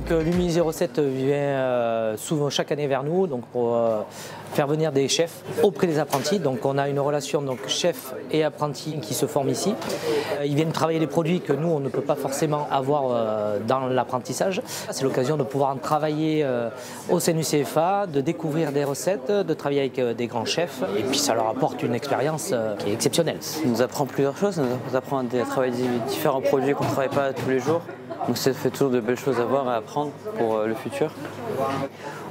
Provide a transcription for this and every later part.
Donc l'UMI 07 vient souvent chaque année vers nous donc pour faire venir des chefs auprès des apprentis. Donc on a une relation donc chef et apprenti qui se forment ici. Ils viennent travailler les produits que nous on ne peut pas forcément avoir dans l'apprentissage. C'est l'occasion de pouvoir en travailler au sein du CFA, de découvrir des recettes, de travailler avec des grands chefs et puis ça leur apporte une expérience qui est exceptionnelle. Ça nous apprend plusieurs choses, ça nous apprend à travailler différents produits qu'on ne travaille pas tous les jours. Donc ça fait toujours de belles choses à voir et à apprendre pour le futur.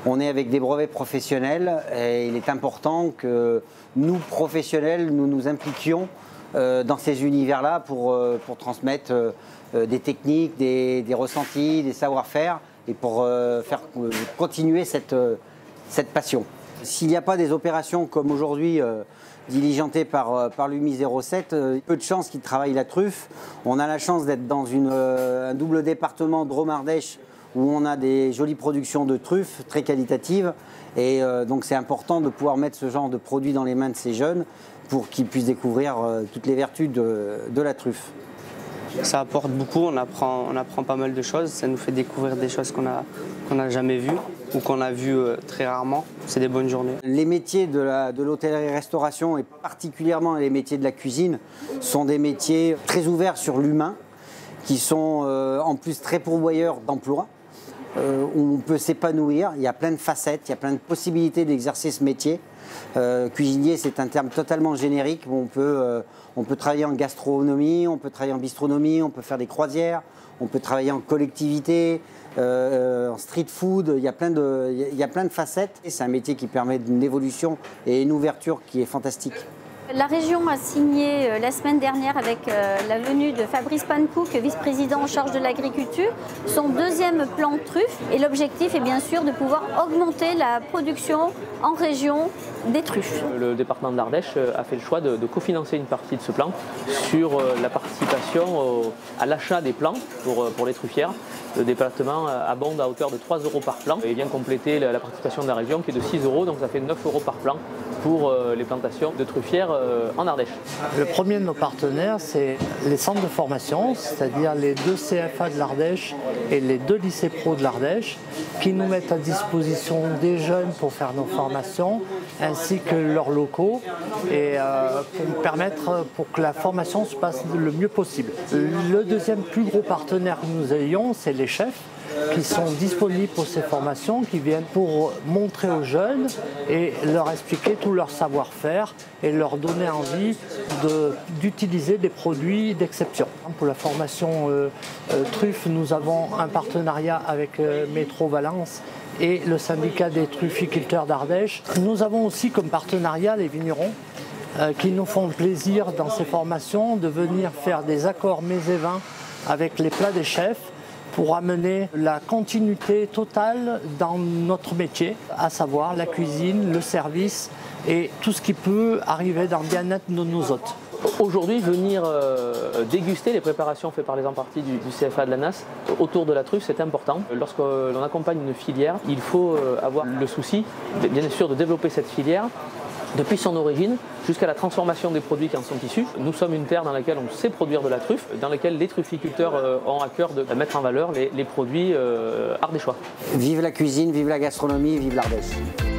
On est avec des brevets professionnels et il est important que nous, professionnels, nous nous impliquions dans ces univers-là pour transmettre des techniques, des ressentis, des savoir-faire et pour faire continuer cette passion. S'il n'y a pas des opérations comme aujourd'hui diligentées par l'UMI 07, peu de chances qu'ils travaillent la truffe. On a la chance d'être dans un double département Drôme-Ardèche où on a des jolies productions de truffes très qualitatives et donc c'est important de pouvoir mettre ce genre de produit dans les mains de ces jeunes pour qu'ils puissent découvrir toutes les vertus de la truffe. Ça apporte beaucoup, on apprend pas mal de choses, ça nous fait découvrir des choses qu'on n'a jamais vues ou qu'on a vues très rarement. C'est des bonnes journées. Les métiers de l'hôtellerie-restauration et particulièrement les métiers de la cuisine sont des métiers très ouverts sur l'humain qui sont en plus très pourvoyeurs d'emplois. Où on peut s'épanouir, il y a plein de facettes, il y a plein de possibilités d'exercer ce métier. Cuisinier, c'est un terme totalement générique. On peut travailler en gastronomie, on peut travailler en bistronomie, on peut faire des croisières, on peut travailler en collectivité, en street food. Il y a plein de facettes. C'est un métier qui permet une évolution et une ouverture qui est fantastique. La région a signé la semaine dernière avec la venue de Fabrice Pankouk, vice-président en charge de l'agriculture, son deuxième plan truffe. Et l'objectif est bien sûr de pouvoir augmenter la production en région des truffes. Le département de l'Ardèche a fait le choix de cofinancer une partie de ce plan sur la participation à l'achat des plants pour les truffières. Le département abonde à hauteur de 3 € par plan et vient compléter la participation de la région qui est de 6 €, donc ça fait 9 € par plan pour les plantations de truffières en Ardèche. Le premier de nos partenaires, c'est les centres de formation, c'est-à-dire les 2 CFA de l'Ardèche et les 2 lycées pro de l'Ardèche, qui nous mettent à disposition des jeunes pour faire nos formations, ainsi que leurs locaux, et pour permettre pour que la formation se passe le mieux possible. Le deuxième plus gros partenaire que nous ayons, c'est les chefs, qui sont disponibles pour ces formations, qui viennent pour montrer aux jeunes et leur expliquer tout leur savoir-faire et leur donner envie d'utiliser des produits d'exception. Pour la formation truffe, nous avons un partenariat avec Métro Valence et le syndicat des trufficulteurs d'Ardèche. Nous avons aussi comme partenariat les vignerons qui nous font le plaisir dans ces formations de venir faire des accords mets et vins avec les plats des chefs pour amener la continuité totale dans notre métier, à savoir la cuisine, le service et tout ce qui peut arriver dans le bien-être de nos hôtes. Aujourd'hui, venir déguster les préparations faites par les impartis du CFA de la NAS autour de la truffe, c'est important. Lorsque l'on accompagne une filière, il faut avoir le souci, bien sûr, de développer cette filière depuis son origine jusqu'à la transformation des produits qui en sont issus. Nous sommes une terre dans laquelle on sait produire de la truffe, dans laquelle les trufficulteurs ont à cœur de mettre en valeur les produits ardéchois. Vive la cuisine, vive la gastronomie, vive l'Ardèche.